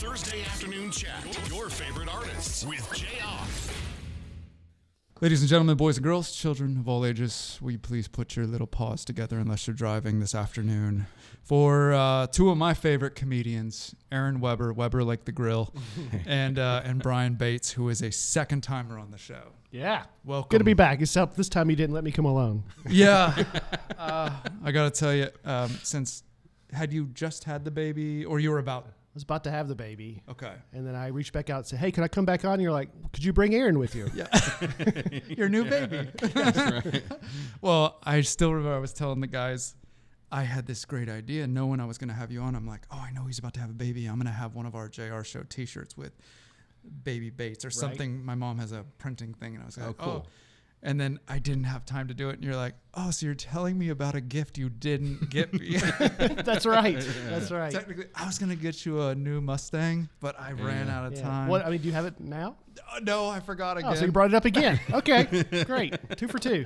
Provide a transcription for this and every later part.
Thursday afternoon chat. Your favorite artists with Jayar. Ladies and gentlemen, boys and girls, children of all ages, will you please put your little paws together unless you're driving this afternoon for two of my favorite comedians, Aaron Weber like the grill, and Brian Bates, who is a second timer on the show. Yeah. Welcome. Good to be back, except this time you didn't let me come alone. Yeah. I got to tell you, had you just had the baby or you were about... I was about to have the baby. Okay. And then I reached back out and said, hey, can I come back on? And you're like, could you bring Aaron with you? Yeah. Your new baby. That's right. Well, I still remember I was telling the guys, I had this great idea knowing I was going to have you on. I'm like, oh, I know he's about to have a baby. I'm going to have one of our Jayar Show t-shirts with Baby Bates or something. My mom has a printing thing. And I was like, cool. And then I didn't have time to do it. And you're like, oh, so you're telling me about a gift you didn't get me. That's right. That's right. Technically, I was going to get you a new Mustang, but I ran out of time. What? I mean, do you have it now? No, I forgot again. Oh, so you brought it up again. Okay, great. 2 for 2.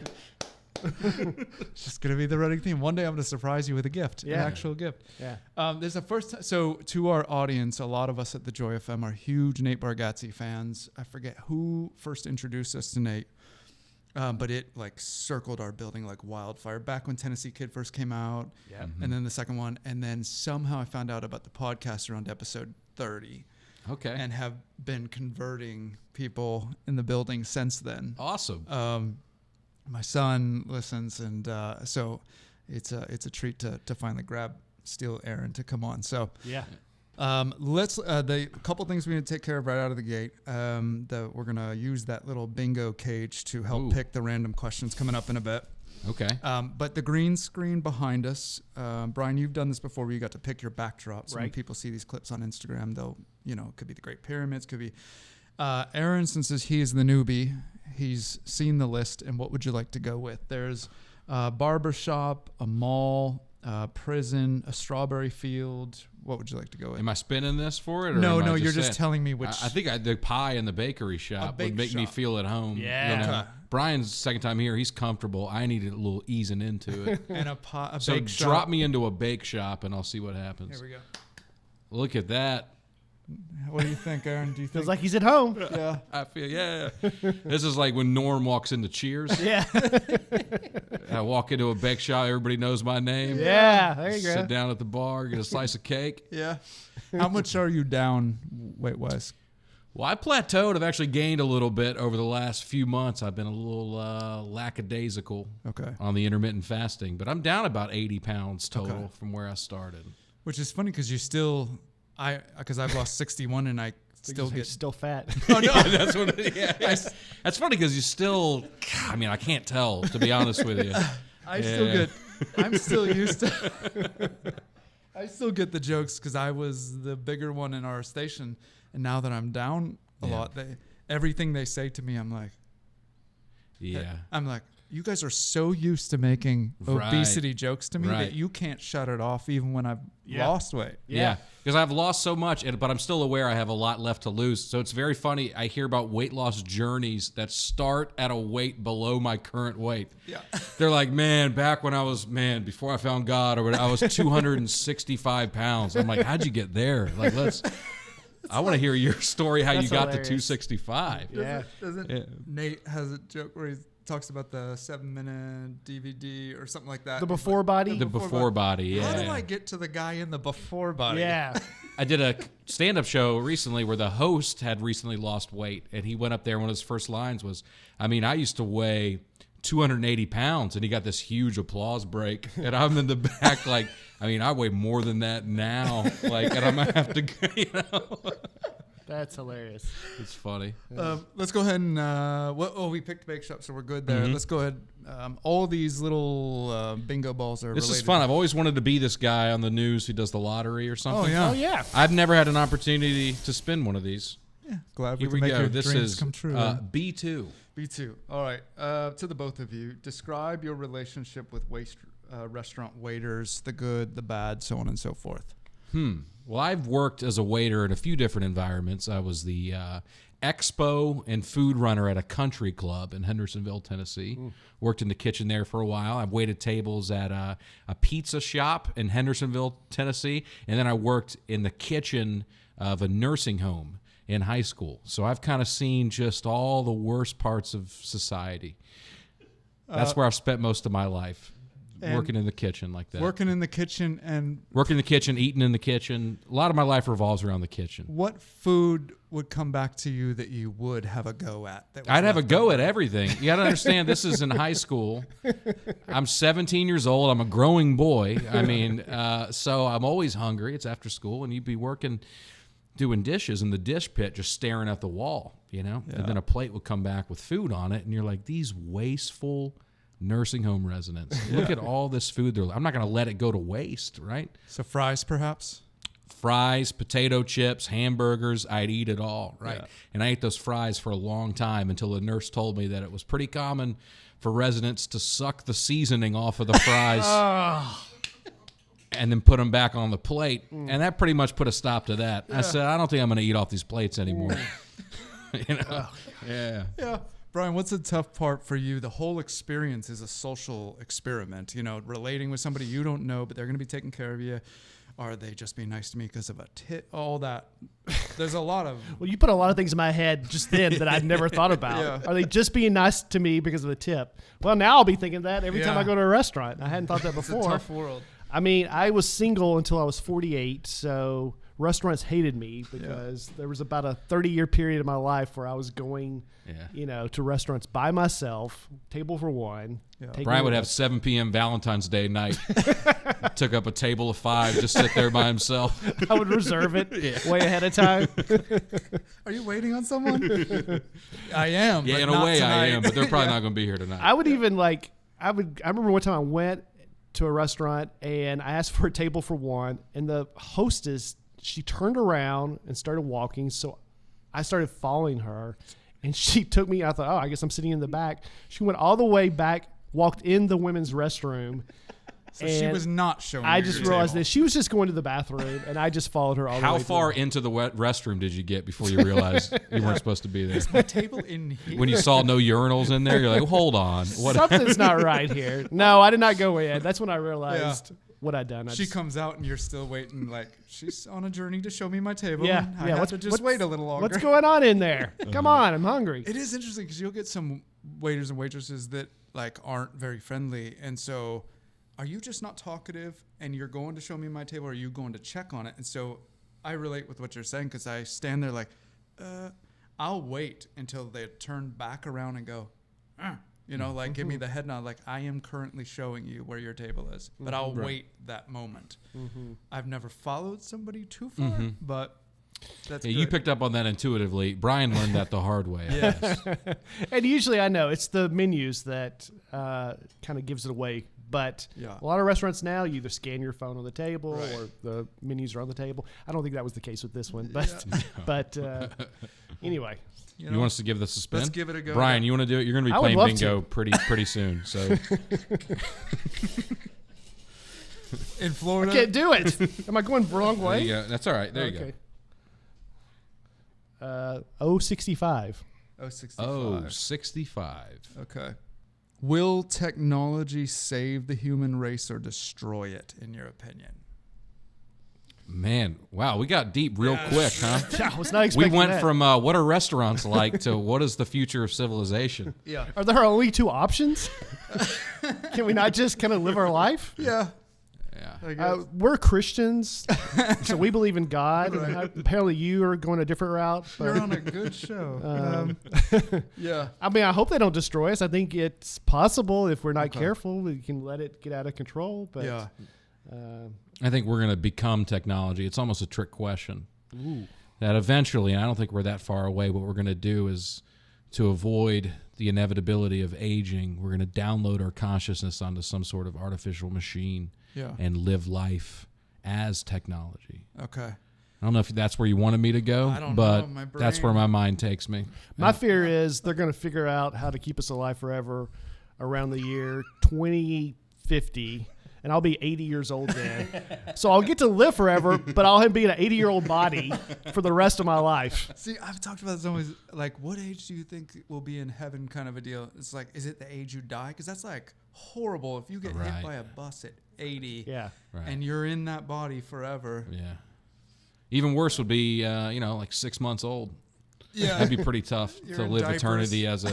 It's just going to be the running theme. One day I'm going to surprise you with a gift, an actual gift. Yeah. There's a first so to our audience, a lot of us at the Joy FM are huge Nate Bargatze fans. I forget who first introduced us to Nate. But it like circled our building like wildfire back when Tennessee Kid first came out. Yeah. Mm-hmm. And then the second one. And then somehow I found out about the podcast around episode 30. Okay. And have been converting people in the building since then. Awesome. My son listens, and so it's a treat to finally steal Aaron to come on. So yeah. Let's the couple things we need to take care of right out of the gate. We're gonna use that little bingo cage to help pick the random questions coming up in a bit. Okay. But the green screen behind us, Brian, you've done this before where you got to pick your backdrop. So when people see these clips on Instagram, they'll, it could be the Great Pyramids, could be Aaron, since he is the newbie, he's seen the list, and what would you like to go with? There's a barbershop, a mall, prison, a strawberry field. What would you like to go with? Am I spinning this for it? Or No, you're just telling me which. I think the pie in the bakery shop would make me feel at home. Yeah. Okay. Brian's second time here. He's comfortable. I need a little easing into it. And a so bake shop. drop me into a bake shop, and I'll see what happens. Here we go. Look at that. What do you think, Aaron? Do you think? Feels like he's at home. Yeah. I feel, This is like when Norm walks into Cheers. Yeah. I walk into a bake shop. Everybody knows my name. Yeah. There you go. Sit down at the bar, get a slice of cake. Yeah. How much are you down weight-wise? Well, I plateaued. I've actually gained a little bit over the last few months. I've been a little lackadaisical on the intermittent fasting, but I'm down about 80 pounds total from where I started. Which is funny because because I've lost 61 and I still get still fat. Oh no, that's what. That's funny because you still. I mean, I can't tell, to be honest with you. I'm still used to. I still get the jokes because I was the bigger one in our station, and now that I'm down a lot, everything they say to me, I'm like, you guys are so used to making obesity jokes to me that you can't shut it off even when I've lost weight. Yeah, because I've lost so much, but I'm still aware I have a lot left to lose. So it's very funny. I hear about weight loss journeys that start at a weight below my current weight. Yeah. They're like, back when I was, before I found God, or when I was 265 pounds. I'm like, how'd you get there? Like, I want to hear your story, how you got to 265. Yeah. Nate has a joke where he talks about the 7-minute DVD or something like that. The before body? The before body, yeah. How do I get to the guy in the before body? Yeah. I did a stand-up show recently where the host had recently lost weight, and he went up there, and one of his first lines was, I used to weigh 280 pounds, and he got this huge applause break, and I'm in the back like, I weigh more than that now, and I'm going to have to, That's hilarious. It's funny. Let's go ahead and we picked bake shop, so we're good there. Let's go ahead. All these little bingo balls are This related. is fun. I've always wanted to be this guy on the news who does the lottery or something. Oh yeah. I've never had an opportunity to spin one of these. Yeah, glad Here we can make go. your This dreams is come true. B2. B2. All right. To the both of you, describe your relationship with restaurant waiters, the good, the bad, so on and so forth. Well, I've worked as a waiter in a few different environments. I was the expo and food runner at a country club in Hendersonville, Tennessee. Worked in the kitchen there for a while. I've waited tables at a pizza shop in Hendersonville, Tennessee. And then I worked in the kitchen of a nursing home in high school. So I've kind of seen just all the worst parts of society. That's where I've spent most of my life. Working in the kitchen like that. Working in the kitchen and... Working in the kitchen, eating in the kitchen. A lot of my life revolves around the kitchen. What food would come back to you that you would have a go at? I'd have a go at everything. You got to understand, this is in high school. I'm 17 years old. I'm a growing boy. I mean, so I'm always hungry. It's after school, and you'd be working, doing dishes in the dish pit, just staring at the wall, you know? Yeah. And then a plate would come back with food on it, and you're like, these wasteful nursing home residents. Look at all this food. I'm not going to let it go to waste, right? So fries, perhaps? Fries, potato chips, hamburgers, I'd eat it all, right? Yeah. And I ate those fries for a long time until the nurse told me that it was pretty common for residents to suck the seasoning off of the fries and then put them back on the plate. And that pretty much put a stop to that. I said, I don't think I'm going to eat off these plates anymore. You know? Yeah. Brian, what's the tough part for you? The whole experience is a social experiment, you know, relating with somebody you don't know, but they're going to be taking care of you. Are they just being nice to me because of a tit? All that. There's a lot of... Well, you put a lot of things in my head just then that I'd never thought about. Yeah. Are they just being nice to me because of the tip? Well, now I'll be thinking that every time I go to a restaurant. I hadn't thought that before. It's a tough world. I mean, I was single until I was 48, so restaurants hated me because there was about a 30-year period of my life where I was going, you know, to restaurants by myself, table for one. Yeah. Brian would have 7 p.m. Valentine's Day night. Took up a table of 5, just sit there by himself. I would reserve it way ahead of time. Are you waiting on someone? I am. Yeah, but in not a way tonight. I am, but they're probably not going to be here tonight. I would even I remember one time I went to a restaurant and I asked for a table for one, and the hostess, she turned around and started walking. So I started following her, and she took me. I thought, oh, I guess I'm sitting in the back. She went all the way back, walked in the women's restroom. So she was not showing I you just your realized table. that she was just going to the bathroom, and I just followed her all the way. How through. far into the restroom did you get before you realized you weren't supposed to be there? My table in here. When you saw no urinals in there, you're like, hold on. What? Something's not right here. No, I did not go in. That's when I realized what I'd done. She comes out and you're still waiting. Like, she's on a journey to show me my table. Yeah, and I have to just wait a little longer. What's going on in there? Come on, I'm hungry. It is interesting because you'll get some waiters and waitresses that like aren't very friendly, and so are you just not talkative and you're going to show me my table, or are you going to check on it? And so I relate with what you're saying because I stand there like, I'll wait until they turn back around and go, you know, like give me the head nod, like I am currently showing you where your table is, but I'll wait that moment. I've never followed somebody too far, but that's good. You picked up on that intuitively. Brian learned that the hard way. I guess. And usually I know it's the menus that kind of gives it away. But a lot of restaurants now, you either scan your phone on the table or the menus are on the table. I don't think that was the case with this one. But anyway. You want us to give this a spin? Let's give it a go. Brian, you want to do it? You're going to be playing bingo pretty soon. So in Florida. I can't do it. Am I going the wrong there way? you go. That's all right. There you go. 065. 065. Oh, 65. Okay. Will technology save the human race or destroy it, in your opinion? Man, wow, we got deep real quick, huh? I was not We expecting went that. from what are restaurants like to what is the future of civilization? Yeah. Are there only 2 options? Can we not just kind of live our life? Yeah. Yeah. I guess. We're Christians, so we believe in God. And apparently, you are going a different route. But, You're on a good show. Yeah. I mean, I hope they don't destroy us. I think it's possible if we're not careful, we can let it get out of control. But Yeah. I think we're going to become technology. It's almost a trick question. That eventually, and I don't think we're that far away, what we're going to do is to avoid the inevitability of aging, we're going to download our consciousness onto some sort of artificial machine and live life as technology. Okay. I don't know if that's where you wanted me to go, I don't but know. My that's brain- where my mind takes me. my fear is they're going to figure out how to keep us alive forever around the year 2050. and I'll be 80 years old then. So I'll get to live forever, but I'll be in an 80-year-old body for the rest of my life. See, I've talked about this always. Like, what age do you think will be in heaven? Kind of a deal. It's like, is it the age you die? Because that's like horrible. If you get hit by a bus at 80, and you're in that body forever. Yeah. Even worse would be, like 6 months old. Yeah, that'd be pretty tough to live diapers. Eternity as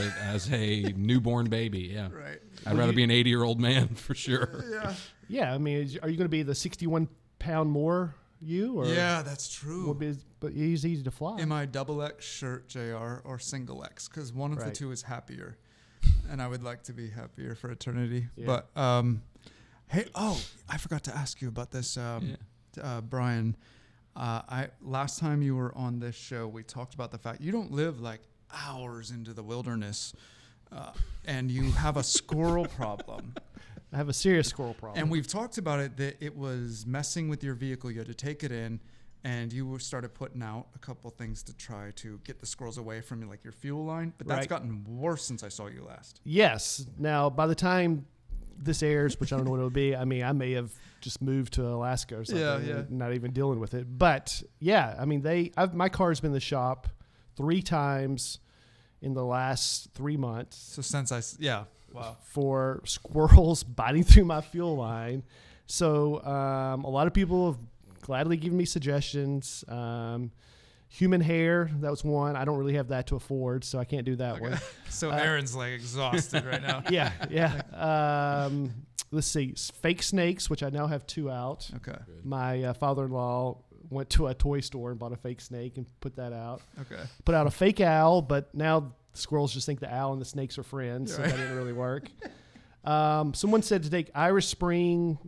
a newborn baby. Yeah, right. I'd rather be an 80-year-old man for sure. Yeah, yeah. I mean, are you going to be the 61-pound more you? Or yeah, that's true. But he's easy to fly. Am I double X shirt, Jayar, or single X? Because one of the two is happier, and I would like to be happier for eternity. Yeah. But hey, I forgot to ask you about this, Brian. Last time you were on this show, we talked about the fact you don't live like hours into the wilderness, and you have a squirrel problem. I have a serious squirrel problem. And we've talked about it, that it was messing with your vehicle. You had to take it in, and you started putting out a couple things to try to get the squirrels away from you, like your fuel line. But that's gotten worse since I saw you last. Yes. Now, by the time this airs, which I don't know what it'll be, I mean, I may have just moved to Alaska or something, not even dealing with it. But yeah, I mean, my car's been in the shop 3 times in the last 3 months. So since wow, for squirrels biting through my fuel line. So a lot of people have gladly given me suggestions. Human hair, that was one. I don't really have that to afford, so I can't do that one. So Aaron's like exhausted right now. Yeah. Let's see. Fake snakes, which I now have 2 out. Okay. My father-in-law went to a toy store and bought a fake snake and put that out. Okay. Put out a fake owl, but now the squirrels just think the owl and the snakes are friends, so that didn't really work. Someone said to take Irish Spring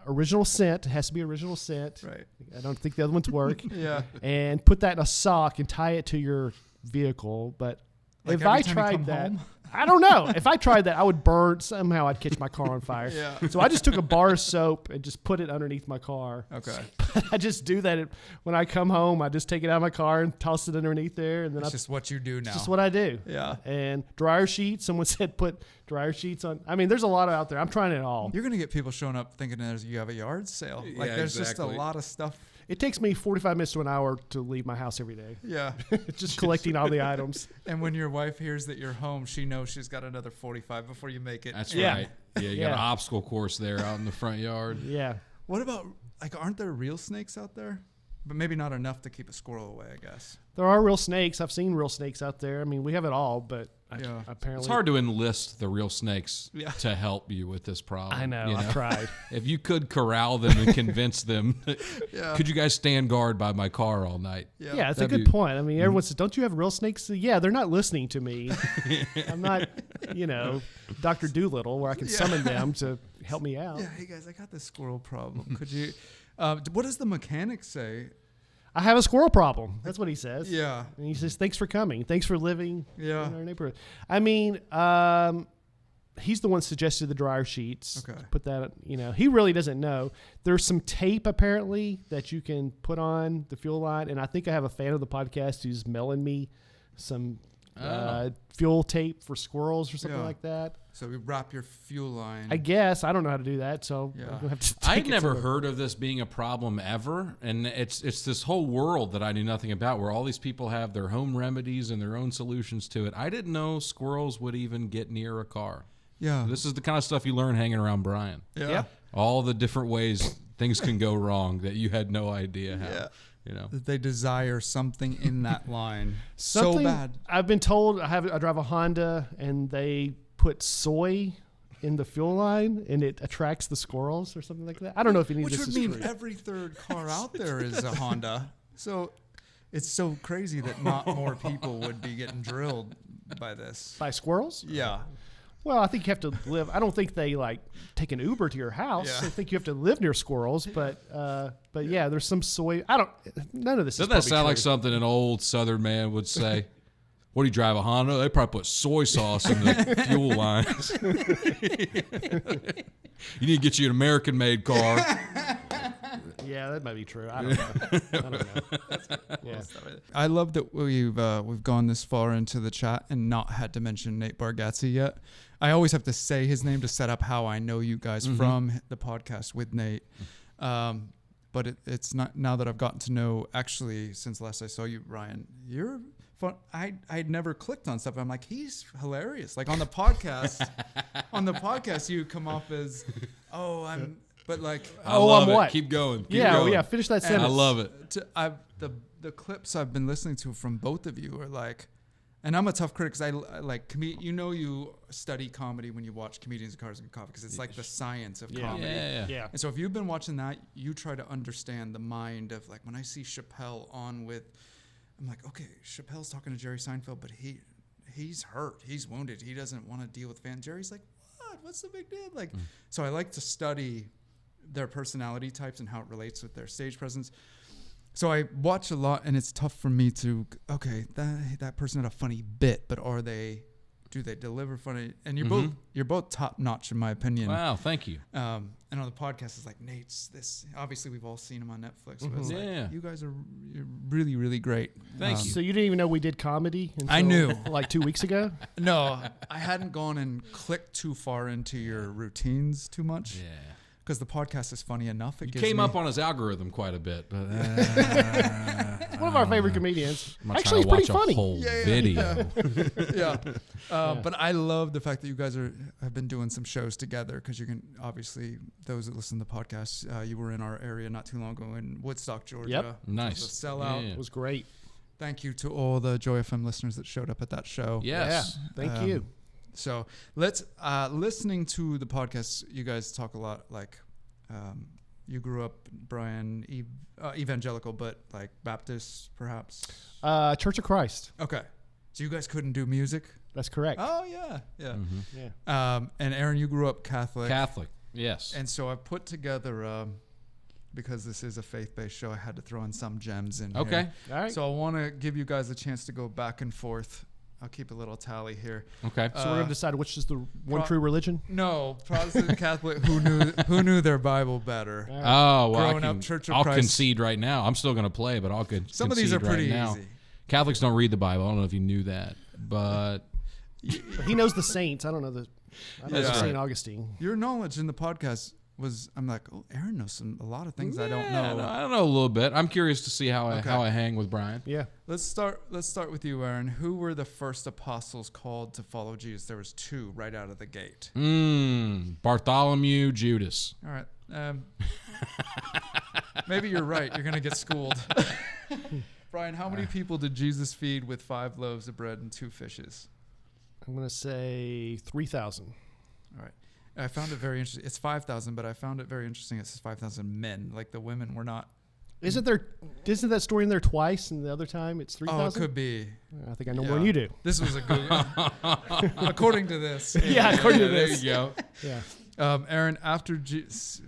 original scent. It has to be original scent. Right. I don't think the other ones work. Yeah. And put that in a sock and tie it to your vehicle. But like if I tried that, home? I don't know. If I tried that, I would burn. Somehow I'd catch my car on fire. Yeah. So I just took a bar of soap and just put it underneath my car. Okay. I just do that when I come home. I just take it out of my car and toss it underneath there, and then it's just what you do now. It's just what I do. Yeah. And dryer sheets. Someone said put dryer sheets on. I mean, there's a lot out there. I'm trying it all. You're gonna get people showing up thinking you have a yard sale. Like there's just a lot of stuff. It takes me 45 minutes to an hour to leave my house every day. Yeah. Just collecting all the items. And when your wife hears that you're home, she knows she's got another 45 before you make it. That's right. Yeah, you got an obstacle course there out in the front yard. Yeah. What about, aren't there real snakes out there? But maybe not enough to keep a squirrel away, I guess. There are real snakes. I've seen real snakes out there. I mean, we have it all, but apparently... It's hard to enlist the real snakes to help you with this problem. I know. I've tried. If you could corral them and convince them, could you guys stand guard by my car all night? Yeah, that's a good point. I mean, everyone says, don't you have real snakes? Yeah, they're not listening to me. I'm not, Dr. Doolittle, where I can summon them to help me out. Yeah, hey guys, I got this squirrel problem. Could you... what does the mechanic say? I have a squirrel problem. That's what he says. Yeah. And he says, thanks for coming. Thanks for living in our neighborhood. I mean, he's the one suggested the dryer sheets. Okay. Put that, he really doesn't know. There's some tape apparently that you can put on the fuel line. And I think I have a fan of the podcast who's mailing me some fuel tape for squirrels or something like that. So we wrap your fuel line. I guess. I don't know how to do that, so I'm gonna have to I'd never heard of this being a problem ever, and it's this whole world that I knew nothing about, where all these people have their home remedies and their own solutions to it. I didn't know squirrels would even get near a car. Yeah. This is the kind of stuff you learn hanging around Brian. Yeah. Yep. All the different ways things can go wrong that you had no idea how. Yeah. That they desire something in that line so bad. I've been told I drive a Honda, and they put soy in the fuel line, and it attracts the squirrels or something like that. I don't know if any of this is true. Which would mean every third car out there is a Honda. So it's so crazy that not more people would be getting drilled by this. By squirrels? Yeah. Well, I think you have to live. I don't think they take an Uber to your house. Yeah. I think you have to live near squirrels. But yeah, there's some soy. None of this. Doesn't that sound like something an old Southern man would say? What do you drive, a Honda? They probably put soy sauce in the fuel lines. You need to get you an American-made car. Yeah, that might be true. I don't know. I love that we've gone this far into the chat and not had to mention Nate Bargatze yet. I always have to say his name to set up how I know you guys from the podcast with Nate. But it's not, now that I've gotten to know, actually, since last I saw you, Ryan, you're fun. I'd never clicked on stuff. I'm like, he's hilarious. Like on the podcast, you come off as, but like, I love I'm it. what? Keep going. Keep Yeah, going. yeah. Finish that sentence. I love it. The clips I've been listening to from both of you are like, and I'm a tough critic because I like you study comedy when you watch Comedians in Cars and Coffee because it's like the science of comedy. Yeah. And so if you've been watching that, you try to understand the mind of like when I see Chappelle on with, I'm like, okay, Chappelle's talking to Jerry Seinfeld, but he's hurt, he's wounded, he doesn't want to deal with fans. Jerry's like, what's the big deal? Like, so I like to study their personality types and how it relates with their stage presence. So I watch a lot, and it's tough for me to, okay, that person had a funny bit, but do they deliver funny? And you're both top notch in my opinion. Wow, thank you. And on the podcast, it's like Nate's this. Obviously, we've all seen him on Netflix. But it's like, you guys you're really, really great. Thank you. So you didn't even know we did comedy until I knew. like 2 weeks ago? No, I hadn't gone and clicked too far into your routines too much. Yeah. Because the podcast is funny enough. It You gives came me, up on his algorithm quite a bit, but It's one of our favorite comedians. I'm not Actually, trying he's to pretty watch funny. a whole video. But I love the fact that you guys have been doing some shows together because you can obviously, those that listen to the podcast, you were in our area not too long ago in Woodstock, Georgia. Yep. Nice. It was a sellout. Yeah. It was great. Thank you to all the Joy FM listeners that showed up at that show. Yes. Yeah. Thank you. So let's listening to the podcast. You guys talk a lot like you grew up, Brian, evangelical, but like Baptist, perhaps. Church of Christ. Okay, so you guys couldn't do music. That's correct. Oh yeah. Yeah. And Aaron, you grew up Catholic. Catholic. Yes. And so I put together because this is a faith-based show, I had to throw in some gems in. Okay. Here. All right. So I want to give you guys a chance to go back and forth. I'll keep a little tally here. Okay. So we're going to decide which is the one true religion? No, Protestant Catholic who knew their Bible better. Oh, well, Growing up, Church of I'll Christ. concede right now. I'm still going to play, but I'll concede Some of these are pretty right now. easy. Catholics don't read the Bible. I don't know if you knew that, but He knows the saints. I don't know the Yeah. St. Augustine. Your knowledge in the podcast was, I'm like, oh, Aaron knows a lot of things I don't know. I don't know a little bit. I'm curious to see how I hang with Brian. Yeah. Let's start with you, Aaron. Who were the first apostles called to follow Jesus? There was two right out of the gate. Bartholomew, Judas. All right. Maybe you're right. You're gonna get schooled. Brian, how many people did Jesus feed with 5 loaves of bread and 2 fishes? I'm going to say 3,000. All right. I found it very interesting. It's 5,000, but I found it very interesting. It says 5,000 men. Like the women were not. Isn't that story in there twice, and the other time it's 3,000? Oh, it could be. I think I know more than you do. This was a good. According to this. Yeah, according to this. There you go. Yeah. Aaron, after Jesus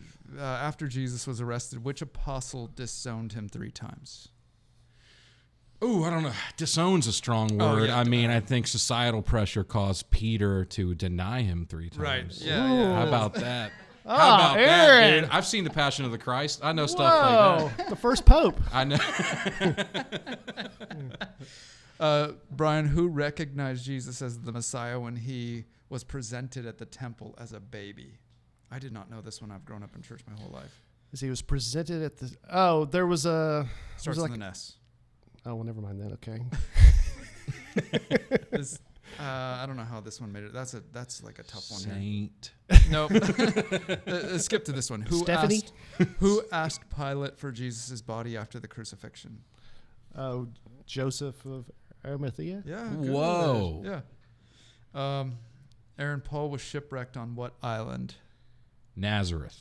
was arrested, which apostle disowned him 3 times? Ooh, I don't know. Disown's a strong word. yeah, I mean, I think societal pressure caused Peter to deny him 3 times. Right. Yeah. How about that? How Ah, about that, Aaron. dude? I've seen The Passion of the Christ. I know stuff like that. The first pope. I know. Brian, who recognized Jesus as the Messiah when he was presented at the temple as a baby? I did not know this when I've grown up in church my whole life. As he was presented at the... Oh, there was a... Starts with an S. Oh, well, never mind that. Okay. I don't know how this one made it. That's like a tough one here. Saint. Nope. Skip to this one. Stephanie? Who asked Pilate for Jesus' body after the crucifixion? Oh, Joseph of Arimathea? Yeah. Whoa. Yeah. Aaron, Paul was shipwrecked on what island? Nazareth.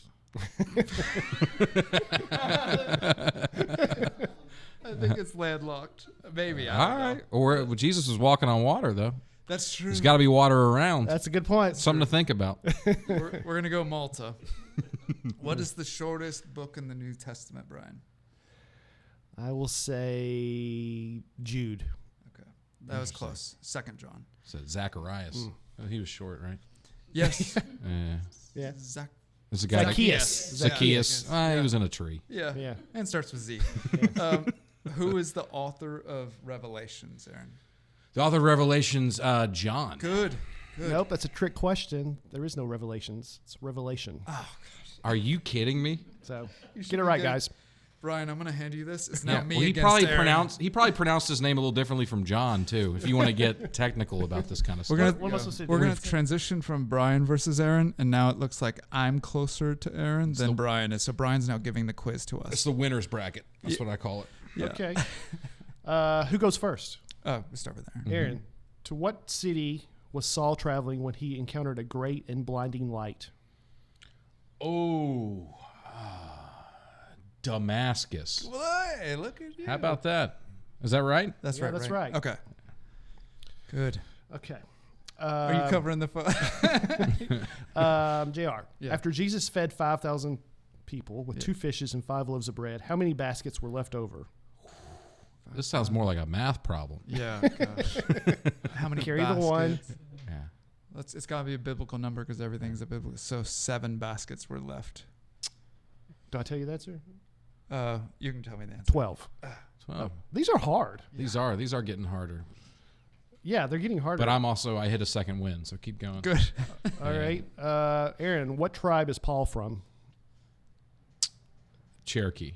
I think it's landlocked. Maybe. All right. Or Jesus was walking on water, though. That's true. There's got to be water around. That's a good point. Something to think about. We're going to go Malta. What is the shortest book in the New Testament, Brian? I will say Jude. Okay. That was close. 2 John. So Zacharias. Oh, he was short, right? Yes. Yeah. There's a guy. Zacchaeus. Zacchaeus. He was in a tree. Yeah. Yeah. And starts with Z. Who is the author of Revelations, Aaron? The author of Revelations, John. Good. Nope, that's a trick question. There is no Revelations. It's Revelation. Are you kidding me? So should get it be right, good. guys. Brian, I'm going to hand you this. It's now me Well, against Aaron. he probably pronounced his name a little differently from John too. If you want to get technical about this kind of stuff. What am I supposed to do? We're going to transition from Brian versus Aaron, and now it looks like I'm closer to Aaron than Brian is. So Brian's now giving the quiz to us. It's the winner's bracket. That's what I call it. Yeah. Okay. Who goes first? We start with Aaron. Aaron, to what city was Saul traveling when he encountered a great and blinding light? Oh, Damascus. Hey, look at you. How about that? Is that right? That's Yeah, right. that's right. Okay. Good. Okay. Are you covering the phone? JR, Yeah. after Jesus fed 5,000 people with 2 fishes and 5 loaves of bread, how many baskets were left over? This sounds more like a math problem. Yeah. Gosh. How many Carry the one. baskets? Yeah. It's got to be a biblical number because everything's a biblical. So 7 baskets were left. Do I tell you that, sir? You can tell me the answer. 12. Well, These are hard. these are getting harder. Yeah, they're getting harder. But I hit a second win, so keep going. Good. All right. Aaron, what tribe is Paul from? Cherokee.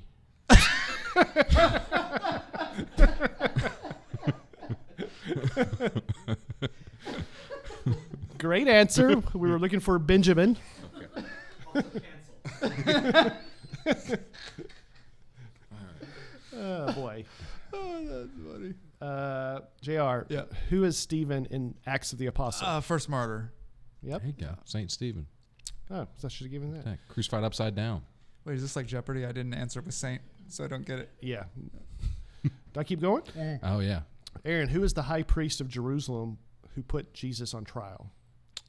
Great answer. We were looking for Benjamin. Oh, boy. Oh, that's funny. JR, Yeah. who is Stephen in Acts of the Apostle? First martyr. Yep. There you go. Saint Stephen. Oh, so I should have given that. Yeah, crucified upside down. Wait, is this like Jeopardy? I didn't answer with Saint, so I don't get it. Yeah. Do I keep going? Oh, yeah. Aaron, who is the high priest of Jerusalem who put Jesus on trial?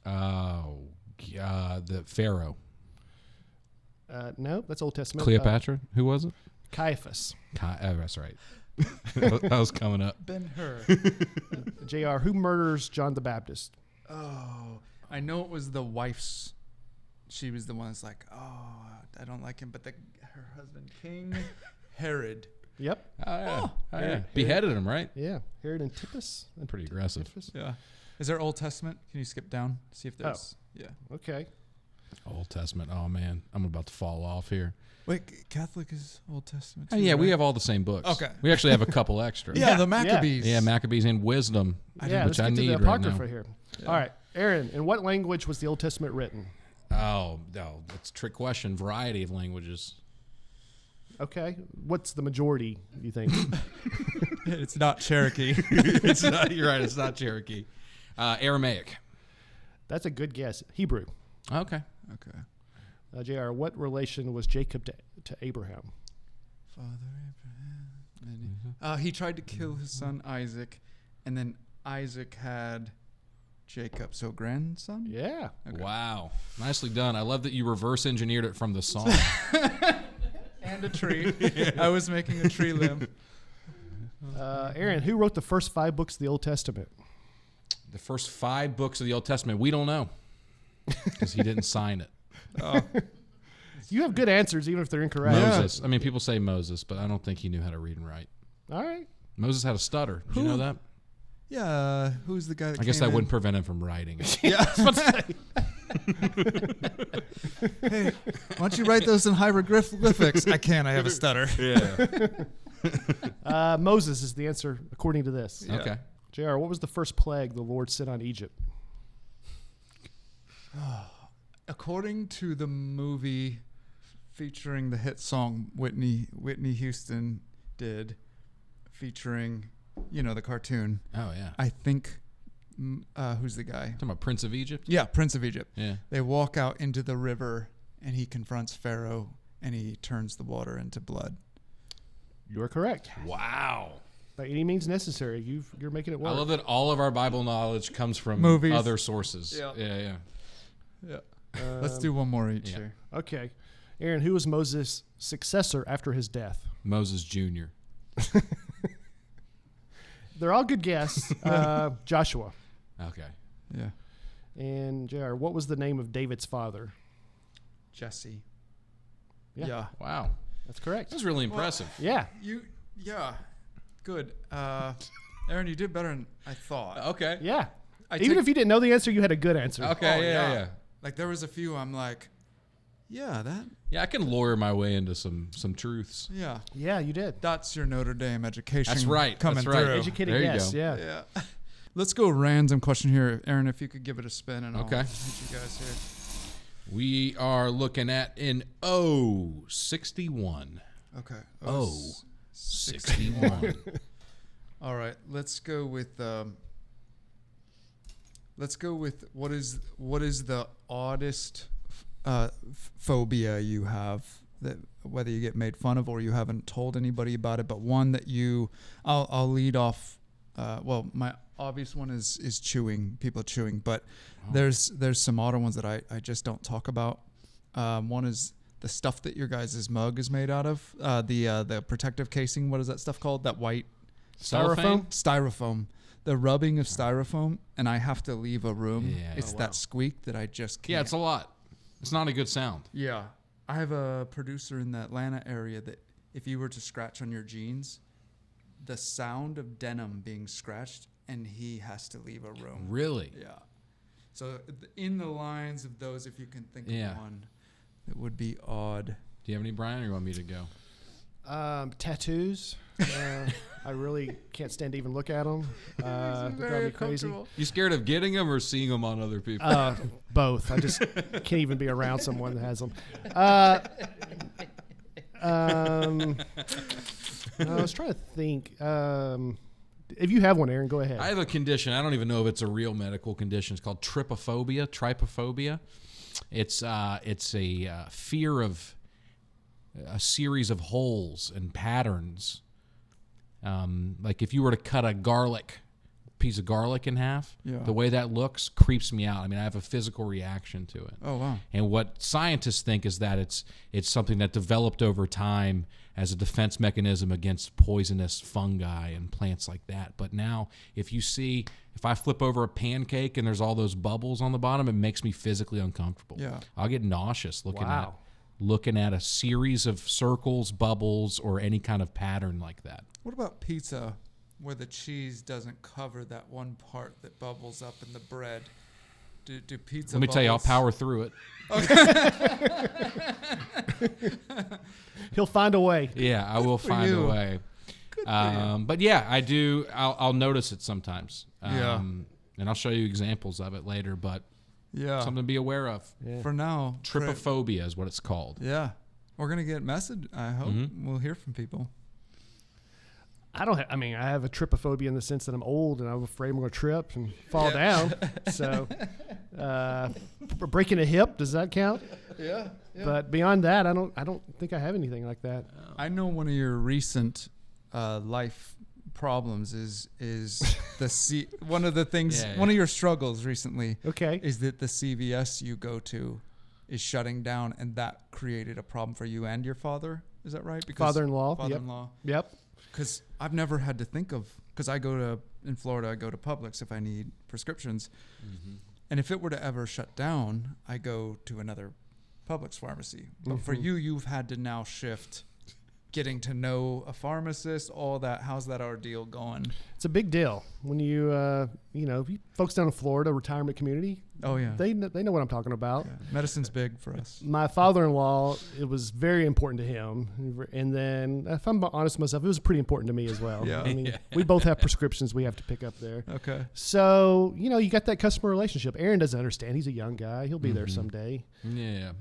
Oh, the Pharaoh. No, that's Old Testament. Cleopatra? Who was it? Caiaphas. That's right. That was coming up. Ben-Hur. JR, who murders John the Baptist? Oh, I know it was the wife's. She was the one that's like, oh, I don't like him. But her husband, King Herod. Yep. Oh, yeah. Oh. Oh, yeah. Beheaded him, right? Yeah. Herod Antipas. Pretty aggressive. Antipas? Yeah. Is there Old Testament? Can you skip down? See if there's. Yeah. Okay. Old Testament. Oh, man. I'm about to fall off here. Wait, Catholic is Old Testament. Oh, too, yeah, we right? have all the same books. Okay. We actually have a couple extra. Yeah, the Maccabees. Yeah, Maccabees and Wisdom, Yeah, which let's I get to need the right Apocrypha now. here. All right. Aaron, in what language was the Old Testament written? Oh, no, that's a trick question. Variety of languages. Okay. What's the majority, you think? It's not Cherokee. It's not, you're right. It's not Cherokee. Aramaic. That's a good guess. Hebrew. Okay. Okay. JR, what relation was Jacob to Abraham? Father Abraham. He tried to kill his son Isaac, and then Isaac had Jacob, so grandson? Yeah. Okay. Wow. Nicely done. I love that you reverse engineered it from the song. And a tree. I was making a tree limb. Aaron, who wrote the first 5 books of the Old Testament? The first 5 books of the Old Testament, we don't know because he didn't sign it. You have good answers, even if they're incorrect. Yeah. Moses. I mean, people say Moses, but I don't think he knew how to read and write. All right. Moses had a stutter. Did you know that? Yeah, who's the guy that I guess came that in? wouldn't prevent him from writing it. Yeah. Hey, why don't you write those in hieroglyphics? I can't. I have a stutter. Yeah. Moses is the answer, according to this. Yeah. Okay. JR, what was the first plague the Lord sent on Egypt? According to the movie featuring the hit song Whitney Houston did, featuring, the cartoon. Oh, yeah. I think, who's the guy? Talking about Prince of Egypt? Yeah, Prince of Egypt. Yeah. They walk out into the river, and he confronts Pharaoh, and he turns the water into blood. You're correct. Wow. By any means necessary. You're making it work. I love that all of our Bible knowledge comes from Movies. other sources. Yeah. Yeah. Yeah. Let's do one more each yeah. here. Okay. Aaron, who was Moses' successor after his death? Moses Jr. They're all good guess. Joshua. Okay. Yeah. And JR, what was the name of David's father? Jesse. Yeah. Yeah. Wow. That's correct. That's really impressive. Yeah. Yeah. Good. Aaron, you did better than I thought. Okay. Yeah. I Even take- if you didn't know the answer, you had a good answer. Okay. Oh, yeah. Like there was a few I'm like, yeah, that. Yeah, I can lawyer my way into some truths. Yeah. Yeah, you did. That's your Notre Dame education. That's right. Coming That's right. through. Educated There you guess. go. Yeah. Yeah. Let's go random question here, Aaron. If you could give it a spin, and I'll Okay. hit you guys here. We are looking at an 61. Okay. 61. All right. Let's go with what is the oddest phobia you have, that whether you get made fun of or you haven't told anybody about it, but one that I'll lead off. Well, my obvious one is chewing, people chewing, but there's some odder ones that I just don't talk about. One is the stuff that your guys' mug is made out of, the protective casing. What is that stuff called? That white styrofoam. The rubbing of styrofoam, and I have to leave a room. Yeah. It's that squeak that I just can't. Yeah, it's a lot. It's not a good sound. Yeah. I have a producer in the Atlanta area that if you were to scratch on your jeans, the sound of denim being scratched, and he has to leave a room. Really? Yeah. So in the lines of those, if you can think Yeah. of one, it would be odd. Do you have any, Brian, or you want me to go? Tattoos. I really can't stand to even look at them. They drive me crazy. You scared of getting them or seeing them on other people? Both. I just can't even be around someone that has them. I was trying to think. If you have one, Aaron, go ahead. I have a condition. I don't even know if it's a real medical condition. It's called trypophobia. It's a fear of a series of holes and patterns. Like if you were to cut a piece of garlic in half, Yeah. the way that looks creeps me out. I mean, I have a physical reaction to it. Oh, wow. And what scientists think is that it's something that developed over time as a defense mechanism against poisonous fungi and plants like that. But now, if I flip over a pancake and there's all those bubbles on the bottom, it makes me physically uncomfortable. Yeah. I'll get nauseous Wow. looking at a series of circles, bubbles, or any kind of pattern like that. What about pizza, where the cheese doesn't cover that one part that bubbles up in the bread? Do pizza Let me tell you, I'll bubbles- power through it. He'll find a way. Yeah, I will find a you. way. But yeah, I do. I'll notice it sometimes. Yeah. And I'll show you examples of it later. But Yeah. something to be aware of. Yeah. For now. Trypophobia is what it's called. Yeah. We're going to get message. I hope we'll hear from people. I have a trypophobia in the sense that I'm old and I'm afraid I'm going to trip and fall down. So, breaking a hip, does that count? Yeah. But beyond that, I don't think I have anything like that. I know one of your recent life problems is one of the things, Yeah. one of your struggles recently Okay. is that the CVS you go to is shutting down, and that created a problem for you and your father. Is that right? Because Father-in-law. Father-in-law. Yep. Because I've never had to think of, because in Florida, I go to Publix if I need prescriptions. And if it were to ever shut down, I go to another Publix pharmacy. But for you, you've had to now shift getting to know a pharmacist, all that. How's that ordeal going? It's a big deal when you folks down in Florida, retirement community. Oh, yeah. They know what I'm talking about. Yeah. Medicine's big for us. My father-in-law, it was very important to him. And then, if I'm honest with myself, it was pretty important to me as well. Yeah. I mean, we both have prescriptions we have to pick up there. Okay. So, you got that customer relationship. Aaron doesn't understand. He's a young guy. He'll be there someday. Yeah.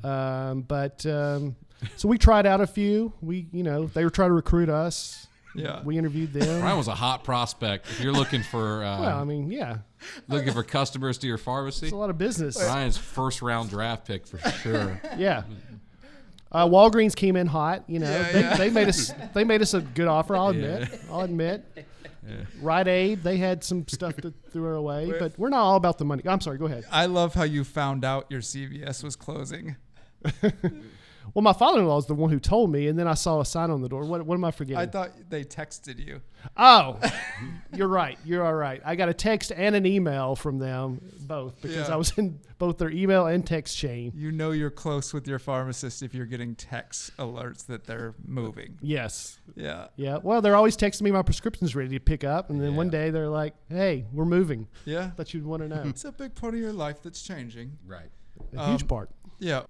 So we tried out a few. They were trying to recruit us. Yeah. We interviewed them. Brian was a hot prospect. If you're looking for yeah. looking for customers to your pharmacy, It's a lot of business. Brian's first round draft pick for sure. Yeah. Walgreens came in hot. Yeah. They made us a good offer. I'll admit. Rite Aid, they had some stuff that threw her away, but we're not all about the money. I'm sorry. Go ahead. I love how you found out your CVS was closing. Well, my father-in-law is the one who told me, and then I saw a sign on the door. What am I forgetting? I thought they texted you. Oh, you're right. You're all right. I got a text and an email from them both because I was in both their email and text chain. You know you're close with your pharmacist if you're getting text alerts that they're moving. Yes. Yeah. Yeah. Well, they're always texting me my prescription's ready to pick up, and then one day they're like, "Hey, we're moving." Yeah. Thought you'd want to know. It's a big part of your life that's changing. Right. A huge part. Yeah.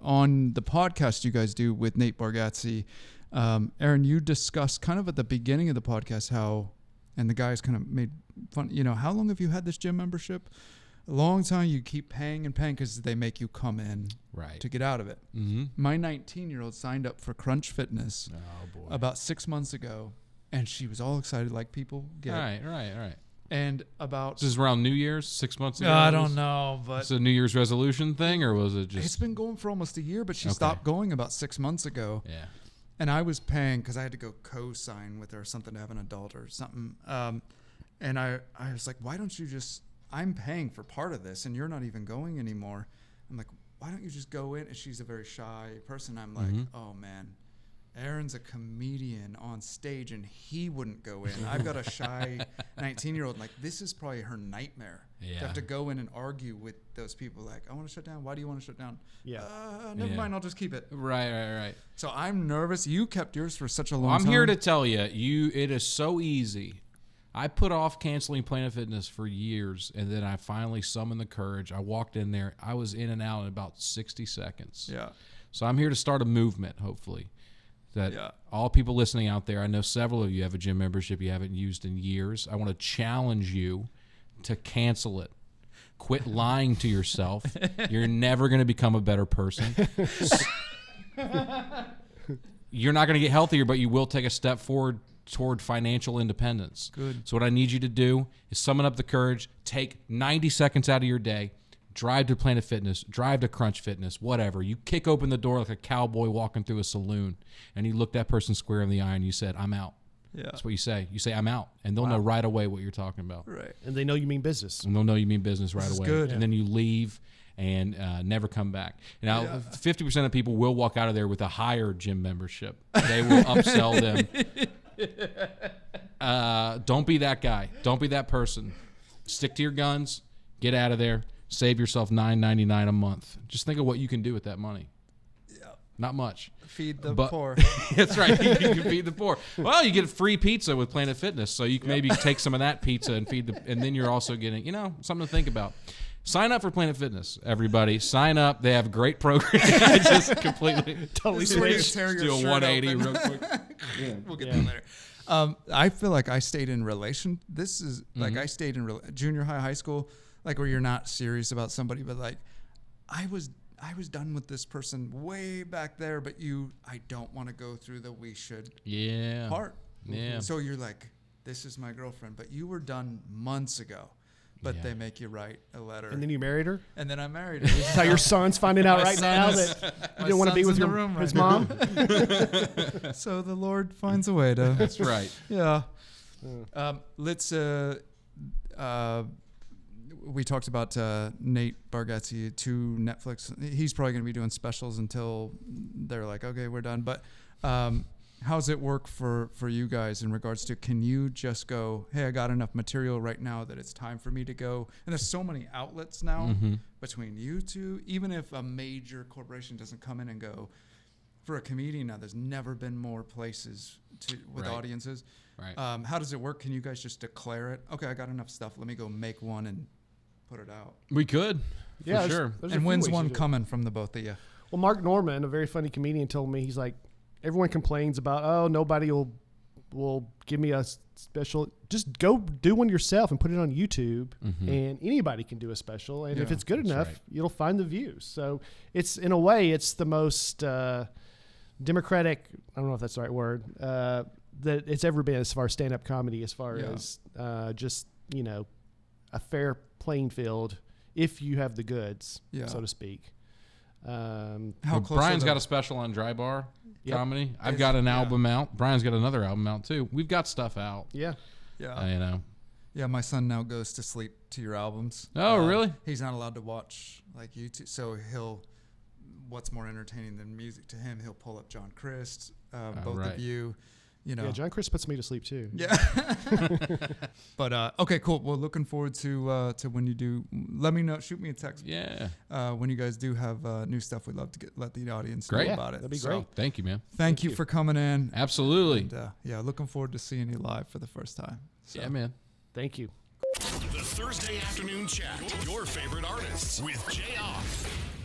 On the podcast you guys do with Nate Bargatze, Aaron, you discussed kind of at the beginning of the podcast how, and the guys kind of made fun, how long have you had this gym membership? A long time. You keep paying and paying because they make you come in to get out of it. Mm-hmm. My 19-year-old signed up for Crunch Fitness about 6 months ago, and she was all excited like people get. Right. And about... This is around New Year's, 6 months ago? I don't know, but... It's a New Year's resolution thing, or was it just... It's been going for almost a year, but she stopped going about 6 months ago. Yeah. And I was paying because I had to go co-sign with her or something to have an adult or something. And I was like, why don't you just... I'm paying for part of this, and you're not even going anymore. I'm like, why don't you just go in? And she's a very shy person. I'm like, oh, man. Aaron's a comedian on stage, and he wouldn't go in. I've got a shy 19-year-old. Like, this is probably her nightmare. To have to go in and argue with those people. Like, I want to shut down. Why do you want to shut down? Yeah. Never mind. I'll just keep it. Right. So I'm nervous. You kept yours for such a long time. I'm here to tell you, it is so easy. I put off canceling Planet Fitness for years, and then I finally summoned the courage. I walked in there. I was in and out in about 60 seconds. Yeah. So I'm here to start a movement, hopefully. That all people listening out there, I know several of you have a gym membership you haven't used in years. I want to challenge you to cancel it. Quit lying to yourself. You're never going to become a better person. You're not going to get healthier, but you will take a step forward toward financial independence. Good. So what I need you to do is summon up the courage, take 90 seconds out of your day, drive to Planet Fitness, drive to Crunch Fitness, whatever. You kick open the door like a cowboy walking through a saloon, and you look that person square in the eye and you said, I'm out. Yeah. That's what you say. You say, I'm out. And they'll know right away what you're talking about. Right. And they know you mean business. And they'll know you mean business right away. Good. And then you leave and never come back. Now, 50% of people will walk out of there with a higher gym membership. They will upsell them. Don't be that guy. Don't be that person. Stick to your guns. Get out of there. Save yourself $9.99 a month. Just think of what you can do with that money. Yeah. Not much. Feed the poor. That's right. You can feed the poor. Well, you get free pizza with Planet Fitness, so you can maybe take some of that pizza and feed and then you're also getting, something to think about. Sign up for Planet Fitness, everybody. Sign up. They have great programs. I just completely Totally switched. Tear your do a shirt 180 open. real quick. We'll get them later. I feel like I stayed in relation. This is like I stayed in junior high school, like where you're not serious about somebody, but like I was done with this person way back there, but I don't want to go through the we should part. Yeah. So you're like, this is my girlfriend, but you were done months ago. But they make you write a letter. And then you married her? And then I married her. This is how your son's finding out right now that you didn't want to be with his mom? So the Lord finds a way to. That's right. Yeah. Let's. We talked about Nate Bargatze to Netflix. He's probably going to be doing specials until they're like, okay, we're done. But how's it work for you guys in regards to, can you just go, hey, I got enough material right now that it's time for me to go? And there's so many outlets now between you two. Even if a major corporation doesn't come in and go, for a comedian now, there's never been more places with audiences. Right. How does it work? Can you guys just declare it? Okay, I got enough stuff. Let me go make one and put it out. We could. Yeah, for sure. There's And a few when's ways one to do it. coming from the both of you? Well, Mark Norman, a very funny comedian, told me, he's like, everyone complains about, oh, nobody will give me a special. Just go do one yourself and put it on YouTube, and anybody can do a special. And if it's good enough, you'll find the views. So it's, in a way, it's the most democratic, I don't know if that's the right word, that it's ever been as far as stand-up comedy, as far as just, a fair playing field if you have the goods, so to speak. How close Brian's got a special on Dry Bar comedy. I've got an album out. Brian's got another album out too. We've got stuff out. Yeah. Yeah. Yeah, my son now goes to sleep to your albums. Oh, really? He's not allowed to watch like YouTube, so he'll what's more entertaining than music to him, he'll pull up John Christ, both right. of you. You know. Yeah, John Chris puts me to sleep too. Yeah. But okay, cool. Well, looking forward to when you do. Let me know. Shoot me a text. Yeah. When you guys do have new stuff, we'd love to let the audience Great. know about it. That'd be So, great. Thank you, man. Thank you for coming in. Absolutely. And, yeah, looking forward to seeing you live for the first time. So. Yeah, man. Thank you. The Thursday Afternoon Chat. Your favorite artists with Jayar.